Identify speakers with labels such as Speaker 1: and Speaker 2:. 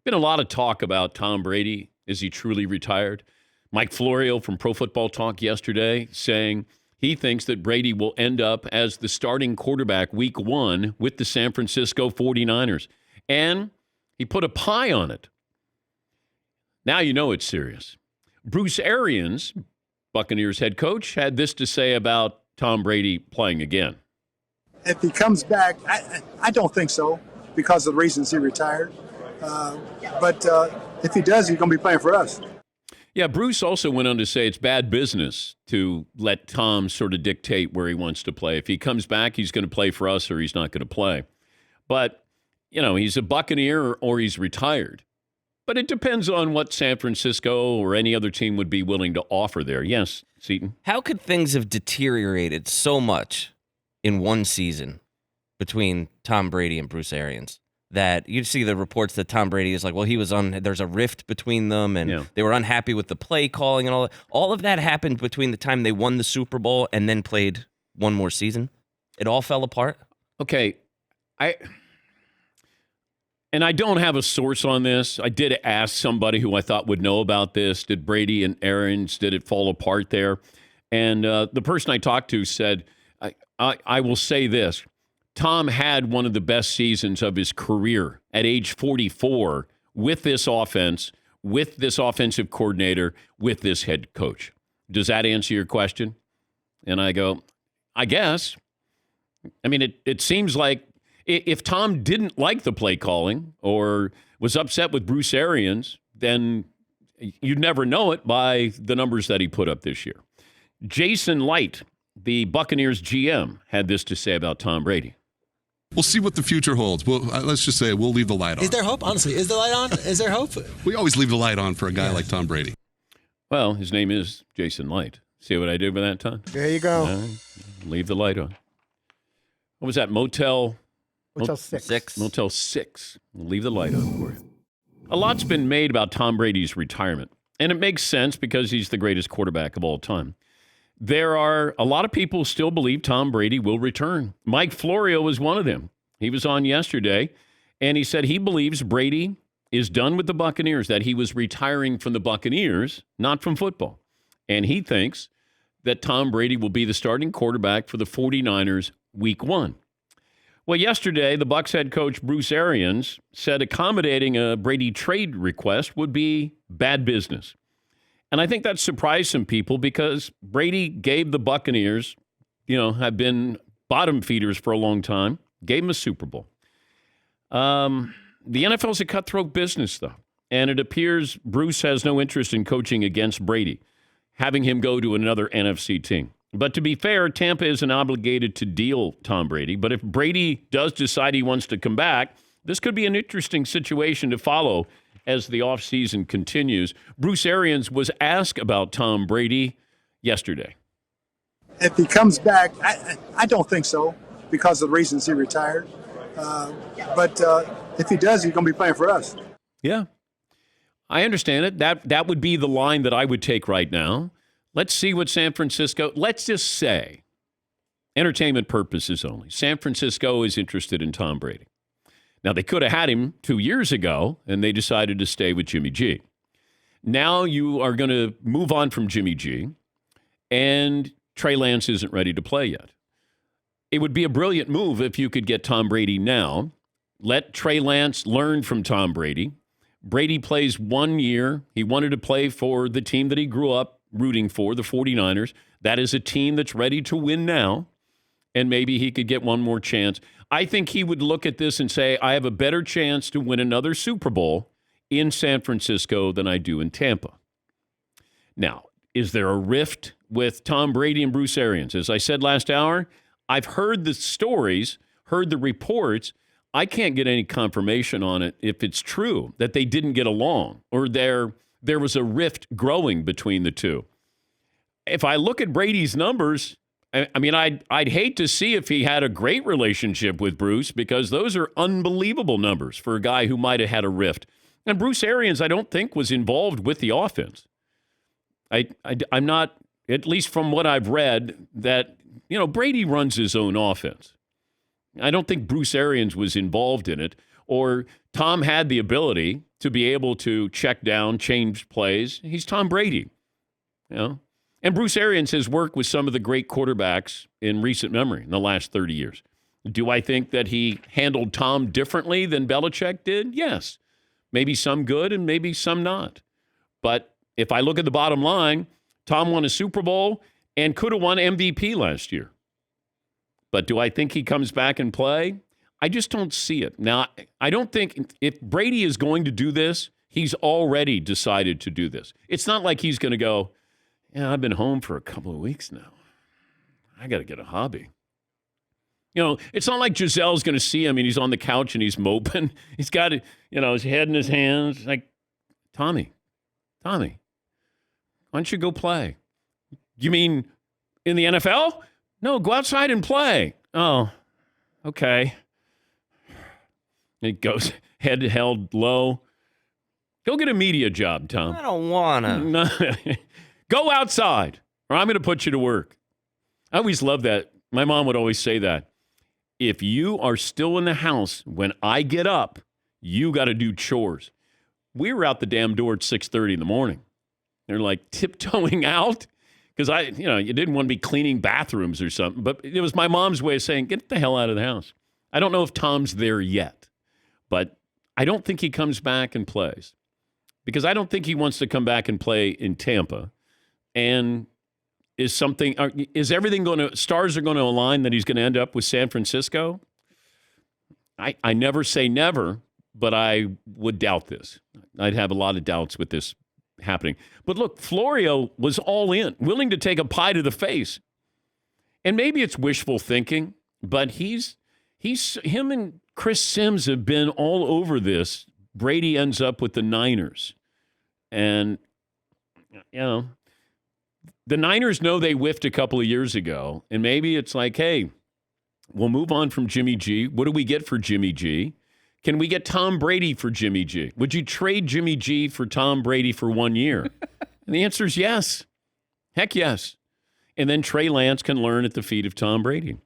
Speaker 1: Been a lot of talk about Tom Brady. Is he truly retired? Mike Florio from Pro Football Talk yesterday saying he thinks that Brady will end up as the starting quarterback week 1 with the San Francisco 49ers. And he put a pie on it. Now you know it's serious. Bruce Arians, Buccaneers head coach, had this to say about Tom Brady playing again.
Speaker 2: If he comes back, I don't think so because of the reasons he retired. But if he does, he's going to be playing for us.
Speaker 1: Yeah, Bruce also went on to say it's bad business to let Tom sort of dictate where he wants to play. If he comes back, he's going to play for us or he's not going to play. But, you know, he's a Buccaneer or he's retired. But it depends on what San Francisco or any other team would be willing to offer there. Yes, Seton?
Speaker 3: How could things have deteriorated so much in one season between Tom Brady and Bruce Arians that you see the reports that Tom Brady is like, well, there's a rift between them and they were unhappy with the play calling and all that. All of that happened between the time they won the Super Bowl and then played one more season. It all fell apart.
Speaker 1: Okay. I don't have a source on this. I did ask somebody who I thought would know about this. Did Brady and Arians, did it fall apart there? And the person I talked to said, I will say this. Tom had one of the best seasons of his career at age 44 with this offense, with this offensive coordinator, with this head coach. Does that answer your question? And I go, I guess. I mean, it seems like if Tom didn't like the play calling or was upset with Bruce Arians, then you'd never know it by the numbers that he put up this year. Jason Light, the Buccaneers GM, had this to say about Tom Brady.
Speaker 4: We'll see what the future holds. Well, let's just say we'll leave the light on.
Speaker 5: Is there hope? Honestly, is the light on? Is there hope?
Speaker 4: We always leave the light on for a guy like Tom Brady.
Speaker 1: Well, his name is Jason Light. See what I did with that, Tom?
Speaker 2: There you go.
Speaker 1: Leave the light on. What was that? Motel
Speaker 5: 6.
Speaker 1: Motel 6. We'll leave the light on for you. A lot's been made about Tom Brady's retirement, and it makes sense because he's the greatest quarterback of all time. There are a lot of people who still believe Tom Brady will return. Mike Florio was one of them. He was on yesterday, and he said he believes Brady is done with the Buccaneers, that he was retiring from the Buccaneers, not from football. And he thinks that Tom Brady will be the starting quarterback for the 49ers week 1. Well, yesterday, the Bucs head coach Bruce Arians said accommodating a Brady trade request would be bad business. And I think that surprised some people because Brady gave the Buccaneers, have been bottom feeders for a long time, gave them a Super Bowl. The NFL is a cutthroat business, though, and it appears Bruce has no interest in coaching against Brady, having him go to another NFC team. But to be fair, Tampa isn't obligated to deal Tom Brady. But if Brady does decide he wants to come back, this could be an interesting situation to follow as the offseason continues. Bruce Arians was asked about Tom Brady yesterday.
Speaker 2: If he comes back, I don't think so because of the reasons he retired. But if he does, he's going to be playing for us.
Speaker 1: Yeah, I understand it. That would be the line that I would take right now. Let's see what San Francisco, let's just say, entertainment purposes only, San Francisco is interested in Tom Brady. Now, they could have had him 2 years ago, and they decided to stay with Jimmy G. Now you are going to move on from Jimmy G, and Trey Lance isn't ready to play yet. It would be a brilliant move if you could get Tom Brady now. Let Trey Lance learn from Tom Brady. Brady plays 1 year. He wanted to play for the team that he grew up rooting for, the 49ers. That is a team that's ready to win now, and maybe he could get one more chance. I think he would look at this and say, I have a better chance to win another Super Bowl in San Francisco than I do in Tampa. Now, is there a rift with Tom Brady and Bruce Arians? As I said last hour, I've heard the stories, heard the reports. I can't get any confirmation on it if it's true that they didn't get along or there was a rift growing between the two. If I look at Brady's numbers, I mean, I'd hate to see if he had a great relationship with Bruce because those are unbelievable numbers for a guy who might have had a rift. And Bruce Arians, I don't think, was involved with the offense. I'm not, at least from what I've read, that, Brady runs his own offense. I don't think Bruce Arians was involved in it. or Tom had the ability to be able to check down, change plays. He's Tom Brady, you know. And Bruce Arians has worked with some of the great quarterbacks in recent memory in the last 30 years. Do I think that he handled Tom differently than Belichick did? Yes. Maybe some good and maybe some not. But if I look at the bottom line, Tom won a Super Bowl and could have won MVP last year. But do I think he comes back and play? I just don't see it. Now, I don't think if Brady is going to do this, he's already decided to do this. It's not like he's going to go, yeah, I've been home for a couple of weeks now. I got to get a hobby. You know, it's not like Gisele's going to see him and he's on the couch and he's moping. He's got, his head in his hands. Like, Tommy, why don't you go play? You mean in the NFL? No, go outside and play. Oh, okay. It goes head held low. Go get a media job, Tom.
Speaker 3: I don't want to.
Speaker 1: Go outside or I'm going to put you to work. I always love that. My mom would always say that. If you are still in the house when I get up, you got to do chores. We were out the damn door at 6:30 in the morning. They're like tiptoeing out because you didn't want to be cleaning bathrooms or something. But it was my mom's way of saying, get the hell out of the house. I don't know if Tom's there yet, but I don't think he comes back and plays because I don't think he wants to come back and play in Tampa. And is everything stars are going to align that he's going to end up with San Francisco? I never say never, but I would doubt this. I'd have a lot of doubts with this happening. But look, Florio was all in, willing to take a pie to the face. And maybe it's wishful thinking, but him and Chris Sims have been all over this. Brady ends up with the Niners. And, the Niners know they whiffed a couple of years ago, and maybe it's like, hey, we'll move on from Jimmy G. What do we get for Jimmy G? Can we get Tom Brady for Jimmy G? Would you trade Jimmy G for Tom Brady for 1 year? And the answer is yes. Heck yes. And then Trey Lance can learn at the feet of Tom Brady.